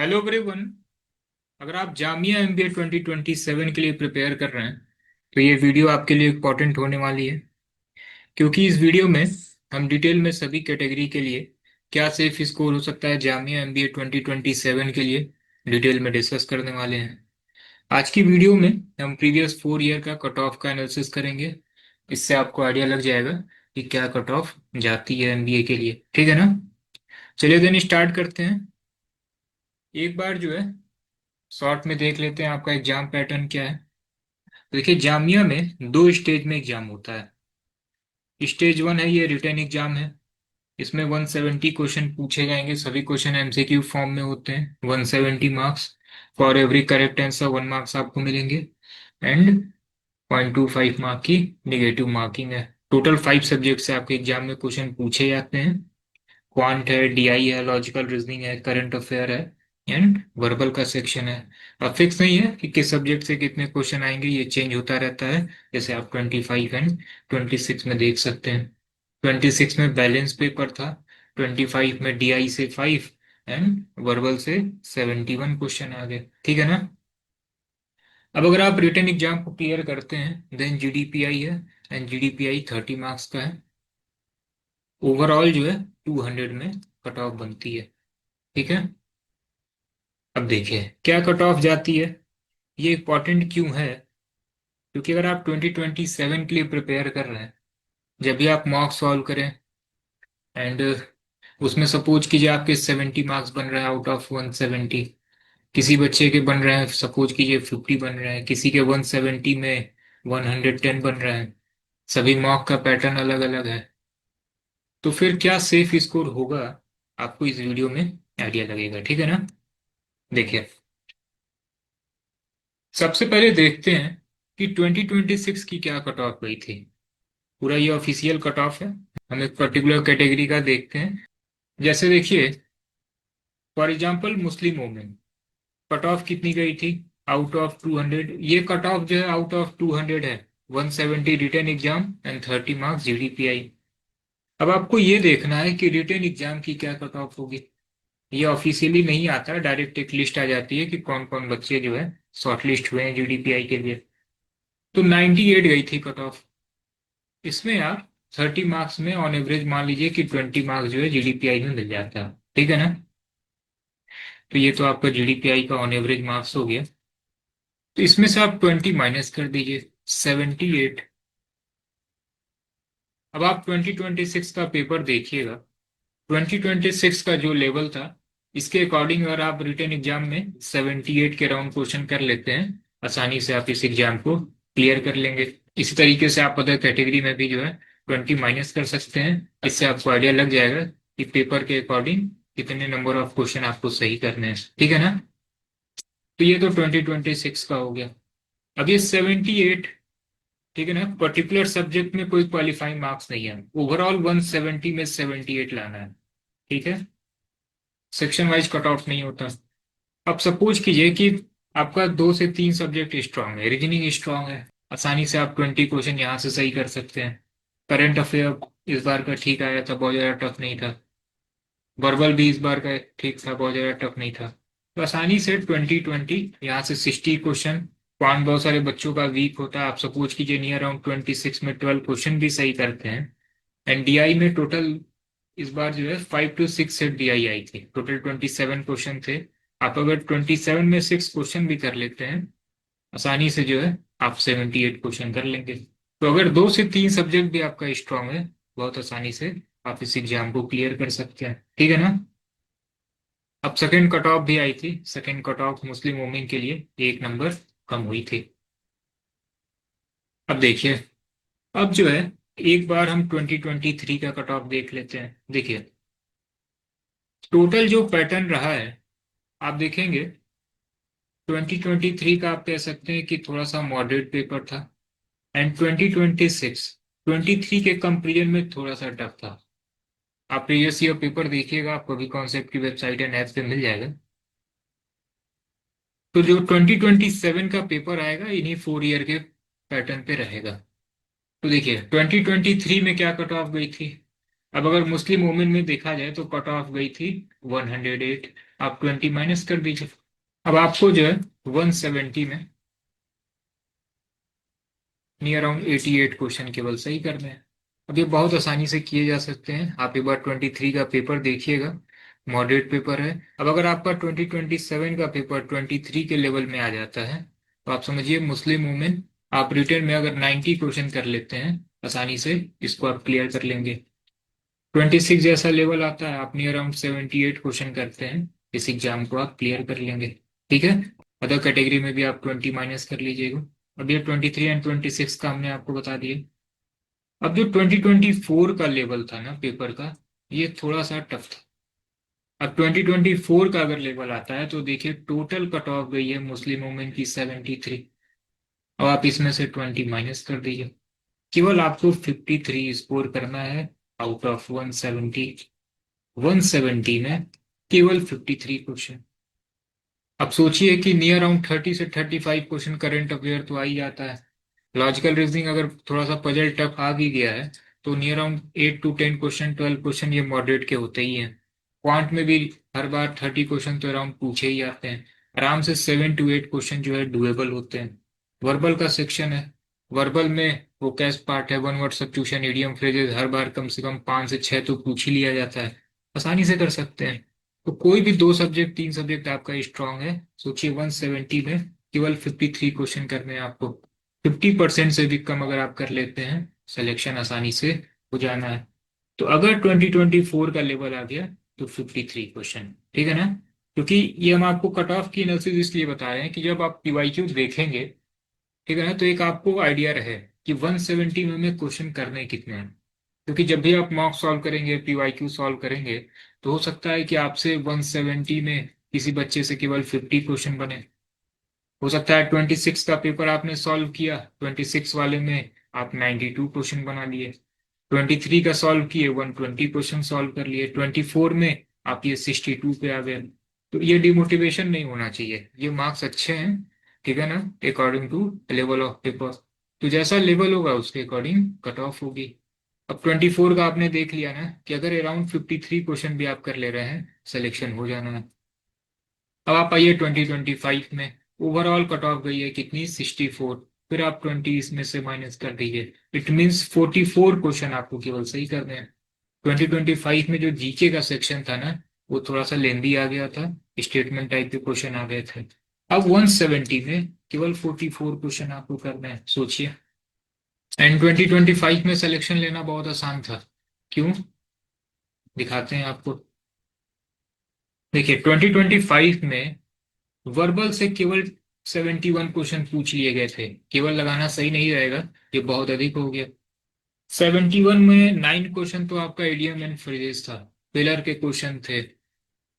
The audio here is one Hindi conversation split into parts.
Hello everyone. अगर आप जामिया एमबीए 2027 के लिए प्रिपेयर कर रहे हैं तो ये वीडियो आपके लिए इम्पोर्टेंट होने वाली है, क्योंकि इस वीडियो में हम डिटेल में सभी कैटेगरी के लिए क्या सेफ स्कोर हो सकता है जामिया एमबीए 2027 के लिए डिटेल में डिस्कस करने वाले हैं। आज की वीडियो में हम प्रीवियस 4 ईयर का कट ऑफ का एनालिसिस करेंगे। इससे आपको आइडिया लग जाएगा कि क्या कट ऑफ जाती है एमबीए के लिए। ठीक है ना? चलिए देन स्टार्ट करते हैं। एक बार जो है शॉर्ट में देख लेते हैं आपका एग्जाम पैटर्न क्या है। देखिए, जामिया में दो स्टेज में एग्जाम होता है। स्टेज वन है, ये रिटन एग्जाम है। इसमें 170 क्वेश्चन पूछे जाएंगे। सभी क्वेश्चन एमसीक्यू फॉर्म में होते हैं। 170 marks. For every correct answer 1 marks आपको मिलेंगे। एंड 0.25 मार्क की निगेटिव मार्किंग है। टोटल 5 सब्जेक्ट से आपके एग्जाम में क्वेश्चन पूछे जाते हैं। क्वांट है, डीआई है, लॉजिकल रीजनिंग है, करंट अफेयर है एंड वर्बल का सेक्शन है। अब फिक्स नहीं है कि किस सब्जेक्ट से कितने क्वेश्चन आएंगे, ये चेंज होता रहता है। जैसे आप 25 एंड 26 में देख सकते हैं। 26 में बैलेंस पेपर था। 25 में डीआई से 5 एंड वर्बल से 71 क्वेश्चन आ गए। ठीक है ना? अब अगर आप रिटन एग्जाम को क्लियर करते हैं देन जीडीपीआई है। एंड जीडीपीआई 30 मार्क्स का है। ओवरऑल जो है 200 में कट ऑफ बनती है। ठीक है? अब देखिए क्या कट ऑफ जाती है। ये इंपॉर्टेंट क्यों है? क्योंकि अगर आप 2027 के लिए प्रिपेयर कर रहे हैं, जब भी आप मॉक सॉल्व करें एंड उसमें सपोज कीजिए आपके 70 मार्क्स बन रहे हैं आउट ऑफ 170। किसी बच्चे के बन रहे हैं सपोज कीजिए 50 बन रहे हैं, किसी के 170 में 110 बन रहे हैं। सभी मॉक का पैटर्न अलग अलग है। तो फिर क्या सेफ स्कोर होगा, आपको इस वीडियो में आइडिया लगेगा। ठीक है ना? देखिए, सबसे पहले देखते हैं कि 2026 की क्या कट ऑफ गई थी। पूरा ये ऑफिशियल कट ऑफ है। हम एक पर्टिकुलर कैटेगरी का देखते हैं। जैसे देखिए, for example Muslim women, cut off कितनी गई थी? Out of 200। ये कट ऑफ जो है आउट ऑफ 200 है। 170 written exam and 30 marks GDPI. अब आपको ये देखना है कि रिटन एग्जाम की क्या कट ऑफ होगी। ये ऑफिशियली नहीं आता, डायरेक्ट एक लिस्ट आ जाती है कि कौन कौन बच्चे जो है शॉर्ट लिस्ट हुए हैं जीडीपीआई के लिए। तो 98 गई थी कट ऑफ। इसमें आप 30 मार्क्स में ऑन एवरेज मान लीजिए कि 20 मार्क्स जो है जीडीपीआई में मिल जाता है। ठीक है ना? तो ये तो आपका जीडीपीआई का ऑन एवरेज मार्क्स हो गया। तो इसमें से आप 20 माइनस कर दीजिए, 78। अब आप 2026 का पेपर देखिएगा। 2026 का जो लेवल था, इसके अकॉर्डिंग अगर आप रिटन एग्जाम में 78 के राउंड क्वेश्चन कर लेते हैं, आसानी से आप इस एग्जाम को क्लियर कर लेंगे। इसी तरीके से आप अदर कैटेगरी में भी जो है 20 माइनस कर सकते हैं। इससे आपको आइडिया लग जाएगा कि पेपर के अकॉर्डिंग कितने नंबर ऑफ क्वेश्चन आपको सही करने हैं। ठीक है ना? तो ये तो 2026 का हो गया। अब ये 78, ठीक है ना, पर्टिकुलर सब्जेक्ट में कोई क्वालिफाइंग मार्क्स नहीं है। ओवरऑल 170 में 78 लाना है। ठीक है? सेक्शन वाइज कट ऑफ नहीं होता। अब सपोज कीजिए कि आपका 2 से 3 सब्जेक्ट स्ट्रांग है, रीजनिंग स्ट्रांग है, आसानी से आप 20 क्वेश्चन यहाँ से सही कर सकते हैं। करंट अफेयर इस बार का ठीक आया था, बहुत ज्यादा टफ नहीं था। वर्बल भी इस बार का ठीक था, बहुत ज्यादा टफ नहीं था। तो आसानी से 20 20 यहाँ से 60 क्वेश्चन। पॉइंट बहुत सारे बच्चों का वीक होता है। आप सपोज कीजिए नियर अराउंड 26 में 12 क्वेश्चन भी सही करते हैं। एंड डीआई में टोटल इस बार जो है 5 to 6 सेट डीआई आई थी। टोटल 27 क्वेश्चन थे। आप अगर 27 में 6 क्वेश्चन भी कर लेते हैं, आसानी से जो है आप 78 क्वेश्चन कर लेंगे। तो अगर 2 से 3 सब्जेक्ट भी आपका स्ट्रांग है, बहुत आसानी से आप इस एग्जाम को क्लियर कर सकते हैं। ठीक है ना? अब सेकंड कट ऑफ भी आई थी। Second cut of Muslim women के लिए 1 नंबर कम हुई थी। अब देखिए, अब जो है एक बार हम 2023 का कट ऑफ देख लेते हैं। देखिए, टोटल जो पैटर्न रहा है, आप देखेंगे 2023 का आप कह सकते हैं कि थोड़ा सा मॉडरेट पेपर था। एंड 2026 23 के कंपेरिजन में थोड़ा सा टफ था। आप प्रीवियस ईयर पेपर देखिएगा, आपको भी कॉन्सेप्ट की वेबसाइट एंड ऐप पे मिल जाएगा। तो जो 2027 का पेपर आएगा इन्हीं 4 ईयर के पैटर्न पे रहेगा। तो देखिए 2023 में क्या कट ऑफ गई थी? अब अगर मुस्लिम वुमेन में देखा जाए तो कट ऑफ गई थी 108, आप 20 माइनस कर दीजिए। अब आपको जो है 170 में नियर अराउंड 88 क्वेश्चन केवल सही करने हैं। अब ये बहुत आसानी से किए जा सकते हैं, आप एक बार 23 का पेपर देखिएगा, मॉडरेट पेपर है। अब अगर आपका 2027 का पेपर 23 के लेवल में आ जाता है तो आप समझिए मुस्लिम वुमेन आप रिटर्न में अगर 90 क्वेश्चन कर लेते हैं आसानी से, इसको आप क्लियर कर लेंगे। 26 जैसा लेवल आता है, आप नियर अराउंड 78 क्वेश्चन करते हैं, इस एग्जाम को आप क्लियर कर लेंगे। ठीक है, अदर कैटेगरी में भी आप 20 माइनस कर लीजिएगा। अब ये 23 एंड 26 का हमने आपको बता दिया। अब जो 2024 का लेवल था ना पेपर का, ये थोड़ा सा टफ था। अब 2024 का अगर लेवल आता है तो देखिए टोटल कट ऑफ गई है मुस्लिम वुमेन की 73। अब आप इसमें से 20 माइनस कर दीजिए, केवल आपको 53 स्कोर करना है आउट ऑफ 170। 170 में केवल 53 क्वेश्चन। अब सोचिए कि नियर अराउंड 30 से 35 क्वेश्चन करंट अफेयर तो आ ही जाता है। लॉजिकल रीजनिंग अगर थोड़ा सा पजल टफ आ भी गया है तो near around 8 to 10 question, 12 question ये मॉडरेट के होते ही हैं। क्वांट में भी हर बार 30 क्वेश्चन तो अराउंड पूछे ही आते हैं। आराम से 7 to 8 क्वेश्चन जो है डुएबल होते हैं। वर्बल का सेक्शन है, वर्बल में वो कैस पार्ट है, one word substitution, idiom, phrases, हर बार कम से कम 5 से 6 तो पूछ ही लिया जाता है, आसानी से कर सकते हैं। तो कोई भी 2 सब्जेक्ट 3 सब्जेक्ट आपका स्ट्रांग है, सोचिए 170 में केवल 53 क्वेश्चन करने हैं आपको। 50% से भी कम अगर आप कर लेते हैं सिलेक्शन आसानी से हो जाना है। तो अगर 2024 का लेवल आ गया तो 53 क्वेश्चन, ठीक है ना। क्योंकि ये हम आपको कट ऑफ की एनालिसिस इसलिए बता रहे हैं कि जब आप पीवाईक्यू देखेंगे, ठीक है ना, तो एक आपको आइडिया रहे कि 170 में क्वेश्चन करने कितने हैं। क्योंकि जब भी आप मॉक सॉल्व करेंगे, पीवाईक्यू सॉल्व करेंगे, तो हो सकता है कि आपसे 170 में किसी बच्चे से केवल 50 क्वेश्चन बने। हो सकता है 26 का पेपर आपने सॉल्व किया, 26 वाले में आप 92 क्वेश्चन बना लिए, 23 का सॉल्व किए 120 क्वेश्चन सॉल्व कर लिए, 24 में आप ये 62 पे आ गए। तो ये डिमोटिवेशन नहीं होना चाहिए, ये मार्क्स अच्छे हैं, ठीक है ना, according to level of paper. तो जैसा लेवल होगा उसके अकॉर्डिंग कट ऑफ होगी। अब 24 का आपने देख लिया ना कि अगर अराउंड 53 क्वेश्चन भी आप कर ले रहे हैं सिलेक्शन हो जाना है। अब आप आइए 2025 में, ओवरऑल कट ऑफ गई है कितनी, 64। फिर आप 20 इसमें से माइनस कर दीजिए, इट मीन्स 44 क्वेश्चन आपको केवल सही करने हैं। 2025 में जो जीके का सेक्शन था ना, वो थोड़ा सा लेंदी आ गया था, स्टेटमेंट टाइप के क्वेश्चन आ गए थे। अब 170 में केवल 44 क्वेश्चन आपको करने हैं, सोचिए। एंड 2025 में सिलेक्शन लेना बहुत आसान था, क्यों, दिखाते हैं आपको। देखिए 2025 में वर्बल से केवल 71 क्वेश्चन पूछ लिए गए थे, केवल लगाना सही नहीं रहेगा, ये बहुत अधिक हो गया। 71 में 9 क्वेश्चन तो आपका इडियम एंड फ्रेजेस था, पिलर के क्वेश्चन थे,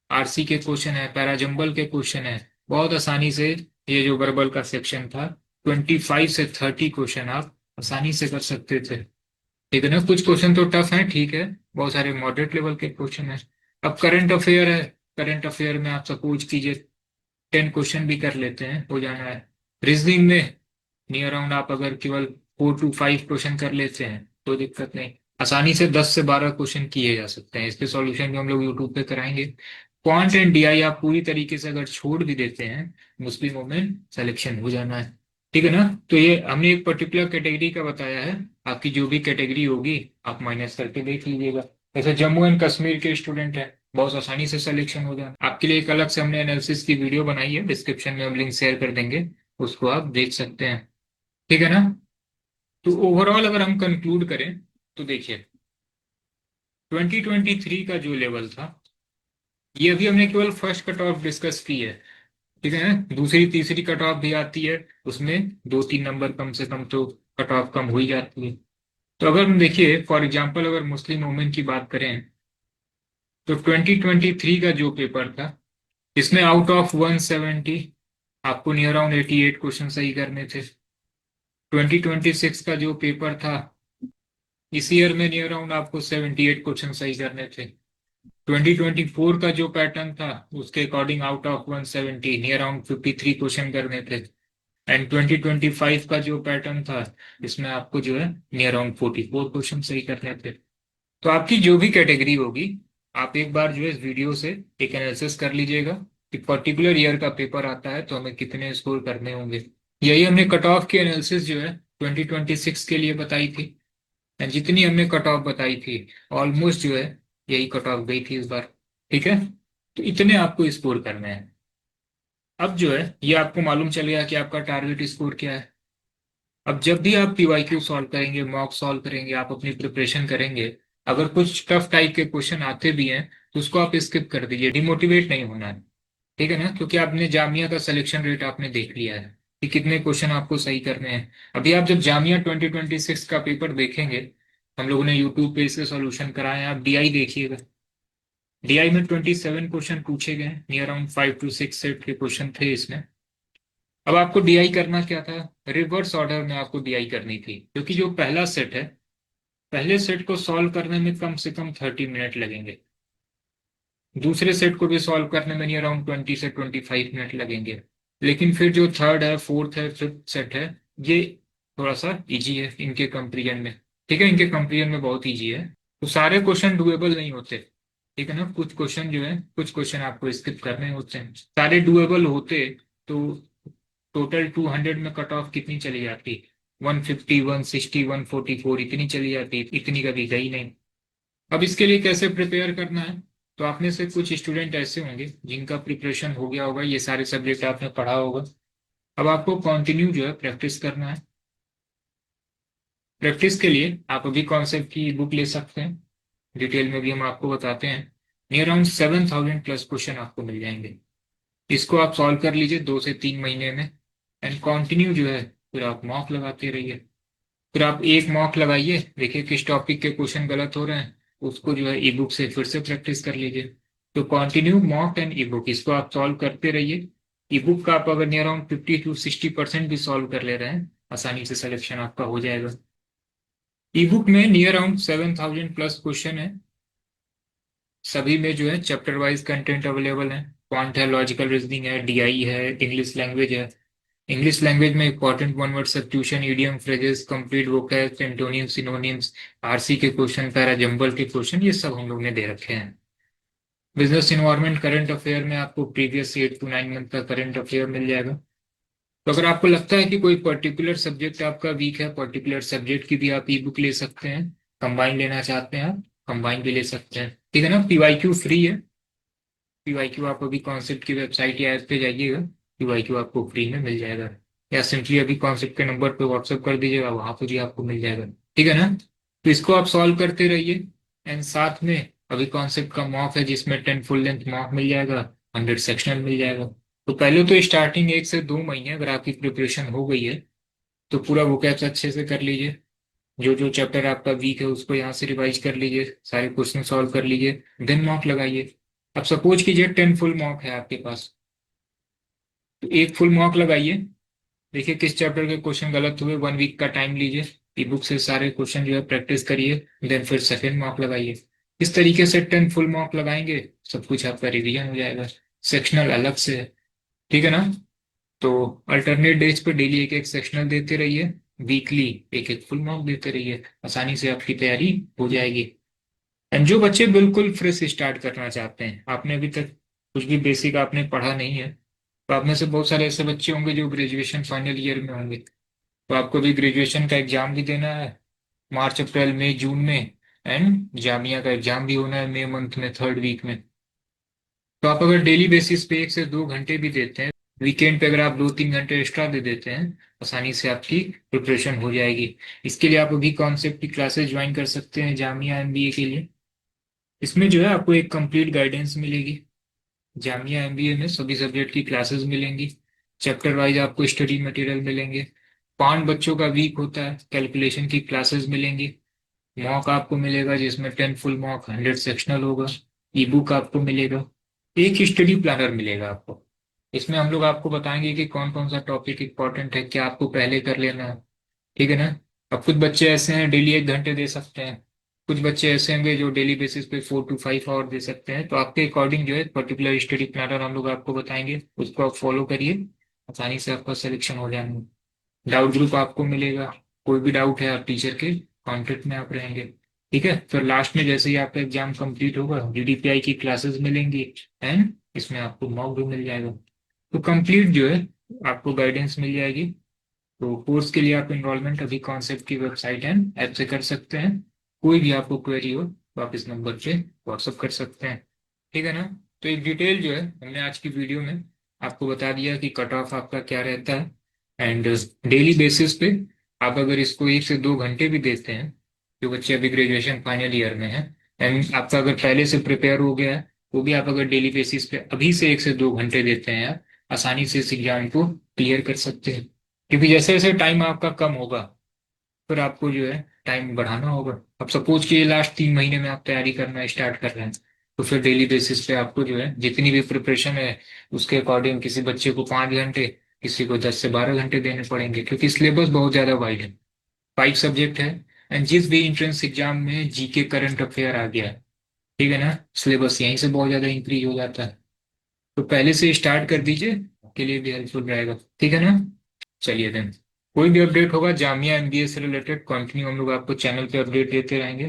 आरसी के क्वेश्चन है, पैराजंबल के क्वेश्चन है। बहुत आसानी से ये जो वर्बल का सेक्शन था, 25 से 30 क्वेश्चन आप आसानी से कर सकते थे। ठीक है ना, कुछ क्वेश्चन तो टफ हैं, ठीक है, बहुत सारे मॉडरेट लेवल के क्वेश्चन है। अब करंट अफेयर है, करंट अफेयर में आप सपोज कीजिए 10 क्वेश्चन भी कर लेते हैं, हो जाना है। रीजनिंग में नियर अराउंड आप अगर केवल 4 to 5 क्वेश्चन कर लेते हैं तो दिक्कत नहीं, आसानी से 10 से 12 क्वेश्चन किए जा सकते हैं, इसके सॉल्यूशन भी हम लोग यूट्यूब पे कराएंगे। क्वांट एंड डीआई आप पूरी तरीके से अगर छोड़ भी देते हैं, मुस्लिम वुमेन सिलेक्शन हो जाना है, ठीक है ना। तो ये हमने एक पर्टिकुलर कैटेगरी का बताया है, आपकी जो भी कैटेगरी होगी आप माइनस करके देख लीजिएगा। जैसे जम्मू एंड कश्मीर के स्टूडेंट हैं, बहुत आसानी से सिलेक्शन हो जाए। आपके लिए एक अलग से हमने एनालिसिस की वीडियो बनाई है, डिस्क्रिप्शन में हम लिंक शेयर कर देंगे, उसको आप देख सकते हैं, ठीक है ना। तो ओवरऑल अगर हम कंक्लूड करें तो देखिए 2023 का जो लेवल था, ये अभी हमने केवल फर्स्ट कट ऑफ डिस्कस की है, ठीक है ना। दूसरी तीसरी कट ऑफ भी आती है, उसमें 2-3 नंबर कम से कम तो कट ऑफ कम हो ही जाती है। तो अगर हम देखिए फॉर एग्जांपल अगर मुस्लिम वुमेन की बात करें तो 2023 का जो पेपर था, इसमें आउट ऑफ 170 आपको नियर अराउंड 88 क्वेश्चन सही करने थे। 2026 का जो पेपर था, इस ईयर में नियर अराउंड आपको 78 क्वेश्चन सही करने थे। 2024 का जो पैटर्न था उसके according out of 170 near around 53 question करने थे। एंड 2025 का जो पैटर्न था, इसमें आपको जो है नियर अराउंड 44 क्वेश्चन सही करने थे। तो आपकी जो भी कैटेगरी होगी, आप एक बार जो है इस वीडियो से एक एनालिसिस कर लीजिएगा कि पर्टिकुलर ईयर का पेपर आता है तो हमें कितने स्कोर करने होंगे। यही हमने कट ऑफ की एनालिसिस जो है 2026 के लिए बताई थी। जितनी हमने कट ऑफ बताई थी, ऑलमोस्ट जो है यही कट ऑफ गई थी इस बार। ठीक है, तो इतने आपको स्कोर करने हैं। अब जो है ये आपको मालूम चल गया कि आपका टारगेट स्कोर क्या है। अब जब भी आप पीवाईक्यू सॉल्व करेंगे, मॉक सॉल्व करेंगे, आप अपनी प्रिपरेशन करेंगे, अगर कुछ टफ टाइप के क्वेश्चन आते भी हैं तो उसको आप स्किप कर दीजिए, डिमोटिवेट नहीं होना है। ठीक है ना, क्योंकि आपने जामिया का सिलेक्शन रेट आपने देख लिया है कि कितने क्वेश्चन आपको सही करने हैं। अभी आप जब जामिया 2026 का पेपर देखेंगे, हम लोगों ने यूट्यूब पे इसके सॉल्यूशन कराए हैं, आप डीआई देखिएगा। डीआई में 27 क्वेश्चन पूछे गए, नियर अराउंड 5 to 6 सेट के क्वेश्चन थे इसमें। अब आपको डीआई करना क्या था, रिवर्स ऑर्डर में आपको डीआई करनी थी, क्योंकि जो पहला सेट है, पहले सेट को सॉल्व करने में कम से कम 30 मिनट लगेंगे, दूसरे सेट को भी सॉल्व करने में नियर अराउंड 20 से 25 मिनट लगेंगे। लेकिन फिर जो थर्ड है, फोर्थ है, फिफ्थ सेट है, ये थोड़ा सा इजी है इनके कंपेरिजन में। ठीक है, इनके कंपेरिजन में बहुत इजी है। तो सारे क्वेश्चन डुएबल नहीं होते। ठीक है ना, कुछ क्वेश्चन जो है, कुछ क्वेश्चन आपको स्किप करने होते हैं। सारे डुएबल होते तो टोटल 200 में कट ऑफ कितनी चली जाती, 150, 160, 144 इतनी चली जाती, इतनी कभी गई नहीं। अब इसके लिए कैसे प्रिपेयर करना है, तो आप में से कुछ स्टूडेंट ऐसे होंगे जिनका प्रिपरेशन हो गया होगा, ये सारे सब्जेक्ट आपने पढ़ा होगा। अब आपको कंटिन्यू जो है प्रैक्टिस करना है। प्रैक्टिस के लिए आप अभी कॉन्सेप्ट की बुक ले सकते हैं, डिटेल में भी हम आपको बताते हैं। नियर अराउंड 7,000 प्लस क्वेश्चन आपको मिल जाएंगे। इसको आप सॉल्व कर लीजिए 2 से 3 महीने में, एंड कंटिन्यू जो है फिर आप मॉक लगाते रहिए। फिर आप एक मॉक लगाइए, देखिए किस टॉपिक के क्वेश्चन गलत हो रहे हैं, उसको जो है ई बुक से फिर से प्रैक्टिस कर लीजिए। तो continue mock and E book, इसको आप सॉल्व करते रहिए। ई बुक का आप अगर नियर अराउंड 50 to 60% भी सॉल्व कर ले रहे हैं, आसानी से सिलेक्शन आपका हो जाएगा। ई बुक में नियर अराउंड 7,000 प्लस क्वेश्चन है, सभी में जो है चैप्टर वाइज कंटेंट अवेलेबल है। क्वांट है, लॉजिकल रीजनिंग है, डीआई है, इंग्लिश लैंग्वेज है। इंग्लिश लैंग्वेज में important one word substitution, idiom, phrases, complete vocab, antonym, synonyms, RC के क्वेश्चन, पैरा जंबल के क्वेश्चन, ये सब हम लोग ने दे रखे हैं। बिजनेस इन्वायरमेंट करंट अफेयर में आपको प्रीवियस 8 to 9 मंथ का करंट अफेयर मिल जाएगा। तो अगर आपको लगता है कि कोई पर्टिकुलर सब्जेक्ट आपका वीक है, पर्टिकुलर सब्जेक्ट की भी आप ई बुक ले सकते हैं। कंबाइन लेना चाहते हैं आप, कंबाइन भी ले सकते हैं। ठीक है ना, पीवाईक्यू फ्री है। पीवाईक्यू आप अभी कॉन्सेप्ट की वेबसाइट या ऐप पे जाइएगा, पीवाईक्यू आपको फ्री में मिल जाएगा। या सिंपली अभी कॉन्सेप्ट के नंबर पे व्हाट्सएप कर दीजिएगा, वहां पर भी आपको मिल जाएगा। ठीक है ना, तो इसको आप सॉल्व करते रहिए। एंड साथ में अभी कॉन्सेप्ट का मॉक है जिसमें 10 फुल लेंथ मॉक मिल जाएगा, 100 सेक्शनल मिल जाएगा। तो पहले तो स्टार्टिंग 1 से 2 महीने अगर आपकी प्रिपरेशन हो गई है तो पूरा वोकैब्स अच्छे से कर लीजिए। जो जो चैप्टर आपका वीक है उसको यहाँ से रिवाइज कर लीजिए, सारे क्वेश्चन सॉल्व कर लीजिए, देन मॉक लगाइए। अब सपोज कीजिए 10 फुल मॉक है आपके पास, तो एक फुल मॉक लगाइए, देखिए किस चैप्टर के क्वेश्चन गलत हुए, 1 वीक का टाइम लीजिए, ई बुक से सारे क्वेश्चन जो है प्रैक्टिस करिए, देन फिर सेकेंड मॉक लगाइए। इस तरीके से 10 फुल मॉक लगाएंगे, सब कुछ आपका रिवीजन हो जाएगा। सेक्शनल अलग से है। ठीक है ना, तो अल्टरनेट डेज पे डेली एक एक सेक्शनल देते रहिए, वीकली एक एक फुल मॉक देते रहिए, आसानी से आपकी तैयारी हो जाएगी। एंड जो बच्चे बिल्कुल फ्रेश स्टार्ट करना चाहते हैं, आपने अभी तक कुछ भी बेसिक आपने पढ़ा नहीं है, तो आप में से बहुत सारे ऐसे बच्चे होंगे जो ग्रेजुएशन फाइनल ईयर में होंगे, तो आपको भी ग्रेजुएशन का एग्जाम भी देना है मार्च, अप्रैल, मई, जून में। एंड जामिया का एग्जाम भी होना है मई मंथ में, थर्ड वीक में। तो आप अगर डेली बेसिस पे 1 से 2 घंटे भी देते हैं, वीकेंड पे अगर आप 2-3 घंटे एक्स्ट्रा दे देते हैं, आसानी से आपकी प्रिपरेशन हो जाएगी। इसके लिए आप अभी कॉन्सेप्ट की क्लासेस ज्वाइन कर सकते हैं जामिया एमबीए के लिए। इसमें जो है आपको एक कंप्लीट गाइडेंस मिलेगी। जामिया एमबीए में सभी सब्जेक्ट की क्लासेस मिलेंगी, चैप्टर वाइज आपको स्टडी मटेरियल मिलेंगे। 5 बच्चों का वीक होता है, कैलकुलेशन की क्लासेस मिलेंगी। मॉक आपको मिलेगा जिसमें 10 फुल मॉक, 100 सेक्शनल होगा। ई बुक आपको मिलेगा, एक स्टडी प्लानर मिलेगा आपको। इसमें हम लोग आपको बताएंगे कि कौन कौन सा टॉपिक इंपॉर्टेंट है, क्या आपको पहले कर लेना है। ठीक है ना, अब कुछ बच्चे ऐसे हैं डेली 1 घंटे दे सकते हैं, कुछ बच्चे ऐसे होंगे जो डेली बेसिस पे 4 to 5 आवर दे सकते हैं। तो आपके अकॉर्डिंग जो है पर्टिकुलर स्टडी प्लानर हम लोग आपको बताएंगे, उसको आप फॉलो करिए, आसानी से आपका सिलेक्शन हो जाएगा। डाउट ग्रुप आपको मिलेगा, कोई भी डाउट है आप टीचर के कॉन्टेक्ट में आप रहेंगे। ठीक है, फिर लास्ट में जैसे ही आपका एग्जाम कंप्लीट होगा DDPI की क्लासेस मिलेंगी एंड इसमें आपको मॉक भी मिल जाएगा। तो कंप्लीट जो है आपको गाइडेंस मिल जाएगी। तो कोर्स के लिए आप इनरोलमेंट अभी कॉन्सेप्ट की वेबसाइट एंड ऐप से कर सकते हैं। कोई भी आपको क्वेरी हो तो आप इस नंबर पे व्हाट्सअप कर सकते हैं। ठीक है ना। तो एक डिटेल जो है हमने आज की वीडियो में आपको बता दिया कि कट ऑफ आपका क्या रहता है एंड डेली बेसिस पे आप अगर इसको 1 से 2 घंटे भी देते हैं, जो बच्चे अभी ग्रेजुएशन फाइनल ईयर में है एंड आपका अगर पहले से प्रिपेयर हो गया है, वो भी आप अगर डेली बेसिस पे अभी से 1 से 2 घंटे देते हैं आप आसानी से इस एग्जाम को क्लियर कर सकते हैं। क्योंकि जैसे जैसे टाइम आपका कम होगा फिर आपको जो है टाइम बढ़ाना होगा। अब सपोज कि लास्ट 3 महीने में आप तैयारी करना स्टार्ट कर रहे हैं, तो फिर डेली बेसिस पे आपको जो है जितनी भी प्रिपरेशन है उसके अकॉर्डिंग किसी बच्चे को 5 घंटे, किसी को 10 से 12 घंटे देने पड़ेंगे, क्योंकि सिलेबस बहुत ज्यादा वाइड है। 5 सब्जेक्ट है एंड जिस भी इंट्रेंस एग्जाम में जीके करंट अफेयर आ गया है, ठीक है ना, सिलेबस यहीं से बहुत ज्यादा इंक्रीज हो जाता है। तो पहले से स्टार्ट कर दीजिए, के लिए भी हेल्पफुल रहेगा। ठीक है ना। चलिए देन, कोई भी अपडेट होगा जामिया MBA से रिलेटेड कंटिन्यू हम लोग आपको चैनल पे अपडेट देते रहेंगे।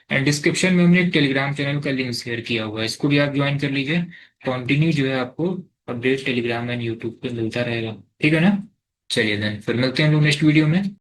एंड डिस्क्रिप्शन में हमने एक टेलीग्राम चैनल का लिंक शेयर किया हुआ है, इसको भी आप ज्वाइन कर लीजिए। कंटिन्यू जो है आपको अपडेट टेलीग्राम एंड यूट्यूब पे मिलता रहेगा। ठीक है ना। चलिए देन फिर मिलते हैं हम लोग नेक्स्ट वीडियो में।